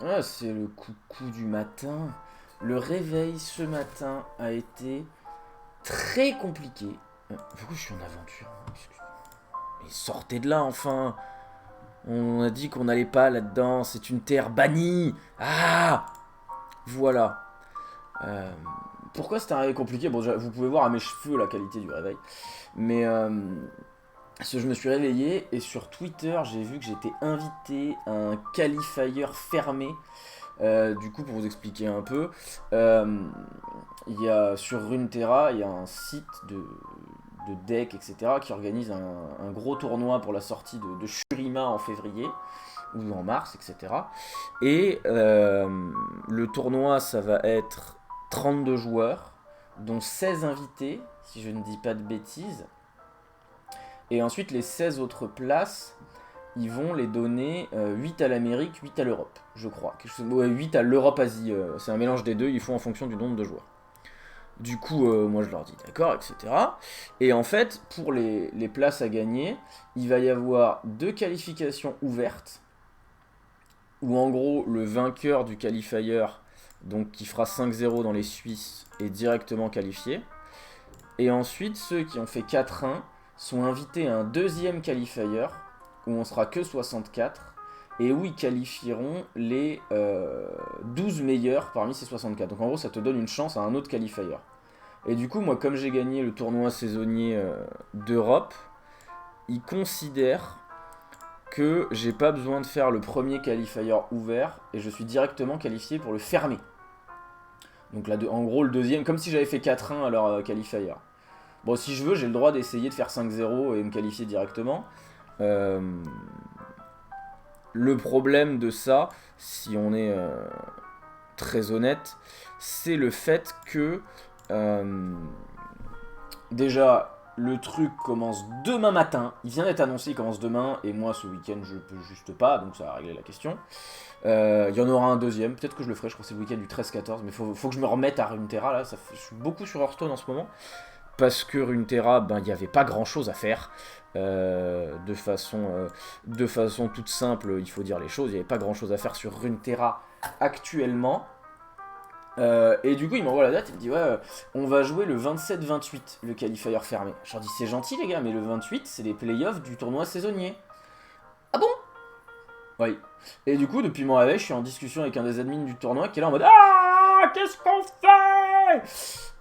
Ah, c'est le coucou du matin. Le réveil ce matin a été très compliqué. Pourquoi je suis en aventure? Mais sortez de là enfin. On a dit qu'on n'allait pas là-dedans. C'est une terre bannie. Ah, voilà. Euh, Pourquoi c'était un réveil compliqué? Bon, déjà, vous pouvez voir à mes cheveux la qualité du réveil. Mais je me suis réveillé et sur Twitter, j'ai vu que j'étais invité à un qualifier fermé. Du coup, pour vous expliquer un peu, euh, il y a sur Runeterra, il y a un site de deck, etc., qui organise un gros tournoi pour la sortie de Shurima en février ou en mars, etc. Et le tournoi, ça va être 32 joueurs, dont 16 invités, si je ne dis pas de bêtises. Et ensuite, les 16 autres places, ils vont les donner 8 à l'Amérique, 8 à l'Europe, je crois. Ouais, 8 à l'Europe-Asie, c'est un mélange des deux, ils font en fonction du nombre de joueurs. Du coup, moi je leur dis d'accord, etc. Et en fait, pour les places à gagner, il va y avoir deux qualifications ouvertes, où en gros, le vainqueur du qualifier, donc qui fera 5-0 dans les Suisses, est directement qualifié. Et ensuite, ceux qui ont fait 4-1 sont invités à un deuxième qualifier où on sera que 64 et où ils qualifieront les 12 meilleurs parmi ces 64. Donc en gros, ça te donne une chance à un autre qualifier. Et du coup, moi, comme j'ai gagné le tournoi saisonnier d'Europe, ils considèrent que j'ai pas besoin de faire le premier qualifier ouvert et je suis directement qualifié pour le fermé. Donc là, en gros, le deuxième, comme si j'avais fait 4-1 à leur qualifier. Bon, si je veux, j'ai le droit d'essayer de faire 5-0 et me qualifier directement. Euh, le problème de ça, si on est très honnête, c'est le fait que euh, déjà le truc commence demain matin. Il vient d'être annoncé, il commence demain, et moi ce week-end je peux juste pas, donc ça va régler la question. Il y en aura un deuxième, peut-être que je le ferai, je crois que c'est le week-end du 13-14, mais faut que je me remette à Runeterra là, je suis beaucoup sur Hearthstone en ce moment. Parce que Runeterra, ben, il n'y avait pas grand chose à faire. De façon toute simple, il faut dire les choses, il n'y avait pas grand chose à faire sur Runeterra actuellement. Et du coup, il m'envoie la date, il me dit ouais, on va jouer le 27-28, le qualifier fermé. Je leur dis c'est gentil les gars, mais le 28, c'est les playoffs du tournoi saisonnier. Ah bon? Oui. Et du coup, depuis mon réveil, je suis en discussion avec un des admins du tournoi qui est là en mode ah, qu'est-ce qu'on fait?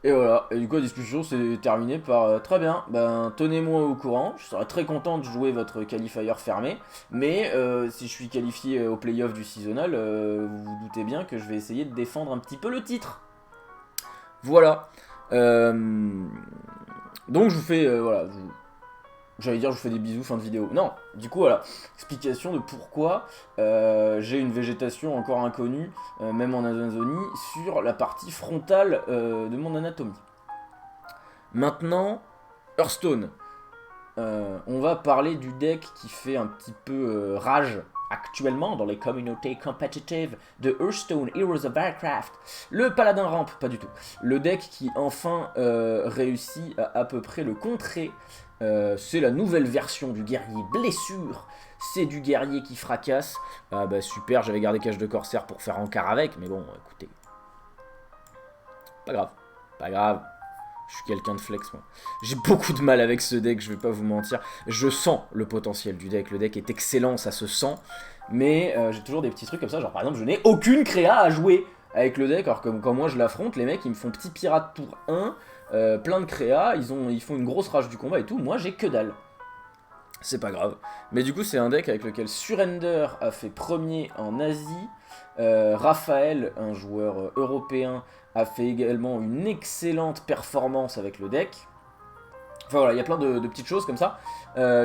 Et voilà, et du coup la discussion s'est terminée par très bien, ben tenez-moi au courant, je serais très content de jouer votre qualifier fermé, mais si je suis qualifié au playoff du seasonal, vous vous doutez bien que je vais essayer de défendre un petit peu le titre. Voilà. Euh, donc je vous fais, voilà, j'allais dire je vous fais des bisous fin de vidéo. Non, du coup voilà, explication de pourquoi j'ai une végétation encore inconnue, même en Amazonie, sur la partie frontale de mon anatomie. Maintenant, Hearthstone. On va parler du deck qui fait un petit peu rage actuellement dans les communautés competitives de Hearthstone Heroes of Warcraft. Le paladin rampe, pas du tout. Le deck qui enfin réussit à peu près le contrer. C'est la nouvelle version du guerrier blessure. C'est du guerrier qui fracasse. Ah bah super, j'avais gardé cage de corsaire pour faire encart avec, mais bon, écoutez, pas grave. Pas grave. Je suis quelqu'un de flex, moi. J'ai beaucoup de mal avec ce deck, je vais pas vous mentir. Je sens le potentiel du deck. Le deck est excellent, ça se sent. Mais j'ai toujours des petits trucs comme ça. Genre, par exemple, je n'ai aucune créa à jouer avec le deck. Alors que quand moi je l'affronte, les mecs, ils me font petit pirate tour 1, plein de créa, ils font une grosse rage du combat et tout. Moi, j'ai que dalle. C'est pas grave. Mais du coup, c'est un deck avec lequel Surrender a fait premier en Asie. Raphaël, un joueur européen, a fait également une excellente performance avec le deck. Enfin voilà, il y a plein de petites choses comme ça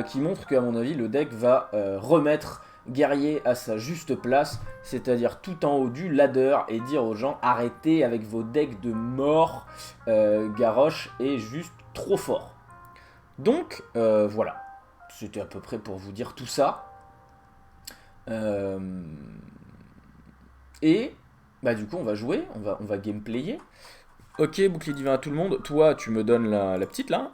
qui montrent qu'à mon avis, le deck va remettre Guerrier à sa juste place, c'est-à-dire tout en haut du ladder et dire aux gens arrêtez avec vos decks de mort, Garrosh est juste trop fort. Donc voilà, c'était à peu près pour vous dire tout ça. Euh, et bah du coup on va jouer, on va gameplayer. Ok, bouclier divin à tout le monde. Toi, tu me donnes la petite là.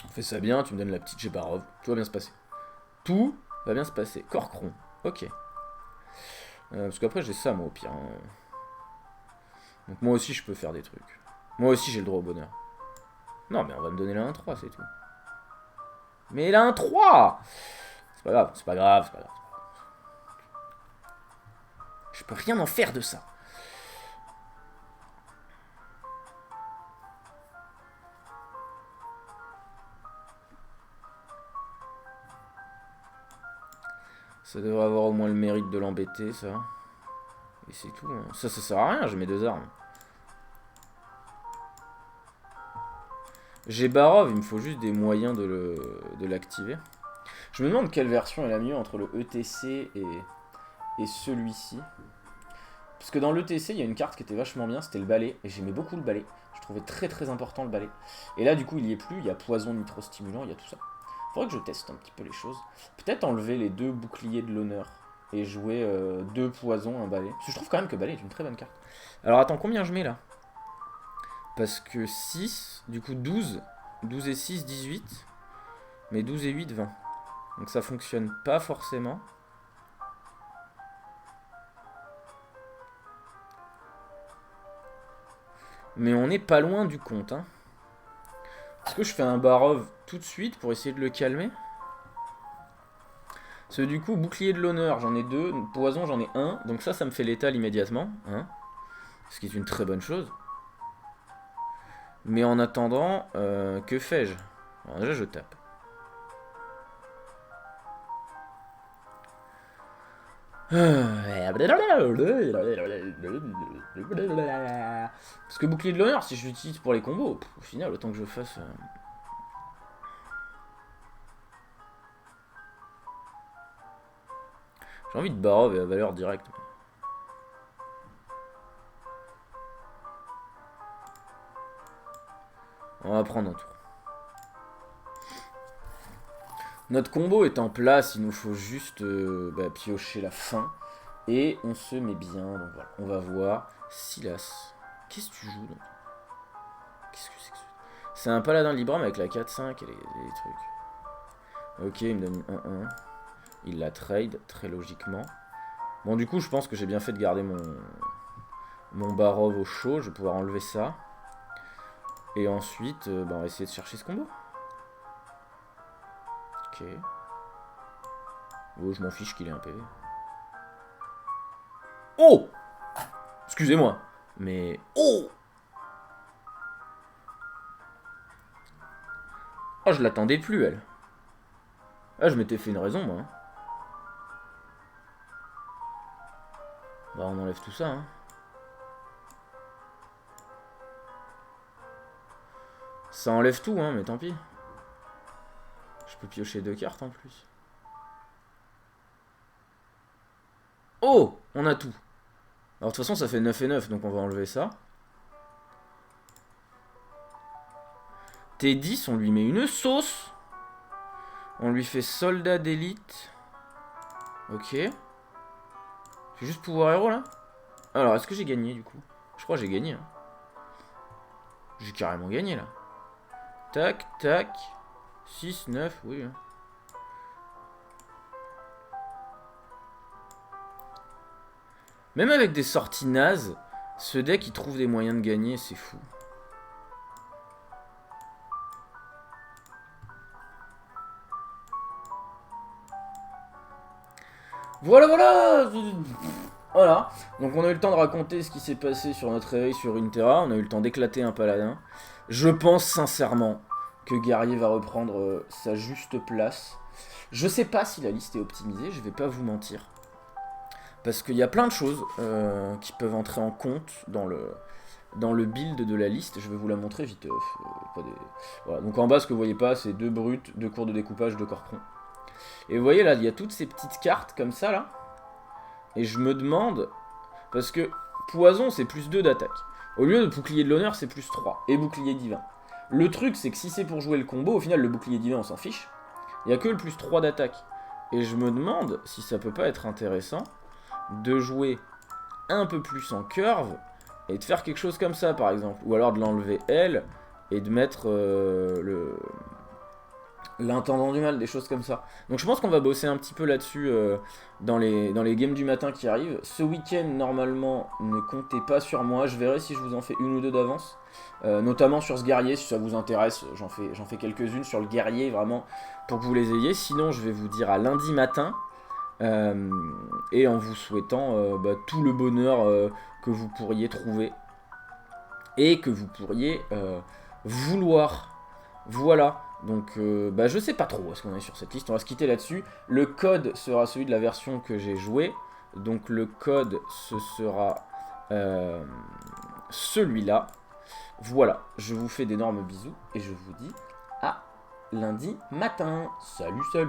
On fait ça bien, tu me donnes la petite Gébarov. Tout va bien se passer. Tout va bien se passer. Corcron. Ok. Parce qu'après j'ai ça moi au pire. Hein. Donc moi aussi je peux faire des trucs. Moi aussi j'ai le droit au bonheur. Non mais on va me donner la 1-3 c'est tout. Mais la 1-3 c'est pas grave, c'est pas grave, c'est pas grave. Je peux rien en faire de ça. Ça devrait avoir au moins le mérite de l'embêter, ça. Et c'est tout. Hein. Ça sert à rien, j'ai mes 2 armes. J'ai Barov, il me faut juste des moyens de l'activer. Je me demande quelle version est la mieux entre le ETC et celui-ci. Parce que dans l'ETC, il y a une carte qui était vachement bien, c'était le balai. Et j'aimais beaucoup le balai. Je trouvais très important le balai. Et là, du coup, il y est plus. Il y a poison, nitro-stimulant, il y a tout ça. Faudrait que je teste un petit peu les choses. Peut-être enlever les 2 boucliers de l'honneur. Et jouer 2 poisons, un balai. Parce que je trouve quand même que balai est une très bonne carte. Alors attends, combien je mets là? Parce que 6, du coup 12. 12 et 6, 18. Mais 12 et 8, 20. Donc ça fonctionne pas forcément. Mais on n'est pas loin du compte. Hein. Est-ce que je fais un Barov tout de suite pour essayer de le calmer? Parce que du coup, bouclier de l'honneur, j'en ai 2. Poison, j'en ai 1. Donc ça me fait létal immédiatement. Hein. Ce qui est une très bonne chose. Mais en attendant, que fais-je? Alors déjà, je tape. Parce que bouclier de l'honneur, si je l'utilise pour les combos, au final, autant que je fasse... J'ai envie de Barov et à valeur directe. On va prendre un tour. Notre combo est en place, il nous faut juste piocher la fin. Et on se met bien, donc voilà. On va voir. Silas. Qu'est-ce que tu joues donc? Qu'est-ce que c'est que ça? C'est un paladin Libram avec la 4-5 et les trucs. Ok, il me donne une 1-1. Il la trade, très logiquement. Bon, du coup, je pense que j'ai bien fait de garder mon Barov au chaud. Je vais pouvoir enlever ça. Et ensuite, on va essayer de chercher ce combo. Ok. Oh, je m'en fiche qu'il ait un PV. Oh! Excusez-moi. Mais... Oh! Oh, je l'attendais plus, elle. Ah, je m'étais fait une raison, moi. Bah, on enlève tout ça, hein. Ça enlève tout, hein, mais tant pis. Je peux piocher 2 cartes en plus. Oh! On a tout. Alors, de toute façon, ça fait 9 et 9, donc on va enlever ça. T10, on lui met une sauce. On lui fait soldat d'élite. Ok. C'est juste pouvoir héros, là? Alors, est-ce que j'ai gagné, du coup? Je crois que j'ai gagné. Hein. J'ai carrément gagné, là. Tac, tac. 6, 9, oui. Hein. Même avec des sorties nazes, ce deck, il trouve des moyens de gagner, c'est fou. Voilà, voilà. Voilà. Donc on a eu le temps de raconter ce qui s'est passé sur notre réveil sur Runeterra. On a eu le temps d'éclater un paladin. Je pense sincèrement que Guerrier va reprendre sa juste place. Je sais pas si la liste est optimisée, je vais pas vous mentir. Parce qu'il y a plein de choses qui peuvent entrer en compte dans le build de la liste. Je vais vous la montrer vite. Voilà. Donc en bas, ce que vous voyez pas, c'est 2 brutes, 2 cours de découpage, 2 corprons. Et vous voyez là, il y a toutes ces petites cartes comme ça là. Et je me demande, parce que poison c'est plus 2 d'attaque. Au lieu de bouclier de l'honneur c'est plus 3. Et bouclier divin. Le truc c'est que si c'est pour jouer le combo, au final le bouclier divin on s'en fiche. Il n'y a que le plus 3 d'attaque. Et je me demande si ça peut pas être intéressant de jouer un peu plus en curve et de faire quelque chose comme ça par exemple. Ou alors de l'enlever elle et de mettre l'intendant du mal, des choses comme ça. Donc je pense qu'on va bosser un petit peu là-dessus dans les games du matin qui arrivent. Ce week-end, normalement, ne comptez pas sur moi. Je verrai si je vous en fais une ou deux d'avance. Notamment sur ce guerrier, si ça vous intéresse. J'en fais quelques-unes sur le guerrier, vraiment, pour que vous les ayez. Sinon, je vais vous dire à lundi matin. Et en vous souhaitant tout le bonheur que vous pourriez trouver. Et que vous pourriez vouloir. Voilà. Donc je sais pas trop où est-ce qu'on est sur cette liste, on va se quitter là-dessus. Le code sera celui de la version que j'ai jouée. Donc le code ce sera celui-là. Voilà, je vous fais d'énormes bisous et je vous dis à lundi matin. Salut salut.